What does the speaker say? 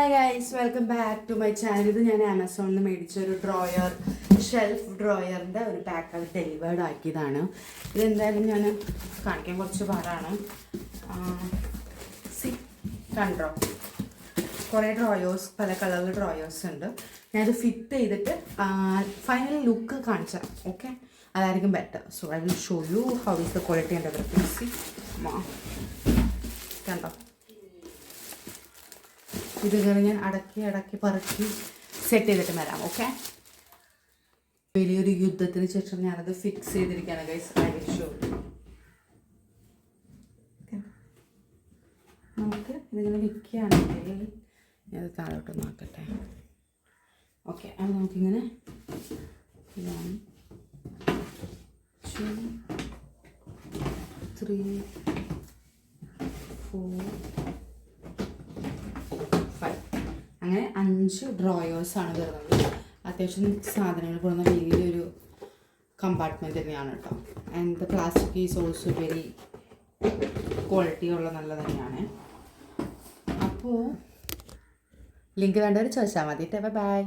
Hi guys, welcome back to my channel. ഇത് ഞാൻ ആമസോണിൽ നിന്ന് മേടിച്ച ഒരു ഡ്രോയർ, ഷെൽഫ് ഡ്രോയറിൻ്റെ ഒരു പാക്ക് അത് ഡെലിവേർഡ് ആക്കിയതാണ്. ഇതെന്തായാലും ഞാൻ കാണിക്കാൻ കുറച്ച് പാടാണ്. കണ്ടോ, കുറേ ഡ്രോയേഴ്സ്, പല കളറിൽ ഡ്രോയേഴ്സ് ഉണ്ട്. ഞാനത് ഫിറ്റ് ചെയ്തിട്ട് ഫൈനൽ ലുക്ക് കാണിച്ചാൽ ഓക്കെ, അതായിരിക്കും better. So I will show you how is the quality and everything. കണ്ടോ, ഇത് ഞാൻ അടക്കി പറക്കി സെറ്റ് ചെയ്തിട്ട് വരാം. ഓക്കെ, വലിയൊരു യുദ്ധത്തിന് ശേഷം ഞാനത് ഫിക്സ് ചെയ്തിരിക്കുകയാണ് guys. I will show you. നമുക്ക് ഇതിങ്ങനെ വിൽക്കുകയാണെങ്കിൽ ഞാനത് താഴോട്ട് നോക്കട്ടെ. ഓക്കെ, അത് നമുക്കിങ്ങനെ 1 2 3 4 5 അങ്ങനെ 5 ഡ്രോയേഴ്സാണ് വരുന്നത്. അത്യാവശ്യം സാധനങ്ങൾ കൊടുക്കുന്ന വലിയൊരു കമ്പാർട്ട്മെൻറ്റ് തന്നെയാണ് കേട്ടോ. And the plastic is also very quality ഉള്ള നല്ല തന്നെയാണ്. അപ്പോൾ ലിങ്ക് വേണ്ടവർ ചോദിച്ചാൽ മതി. ബൈ.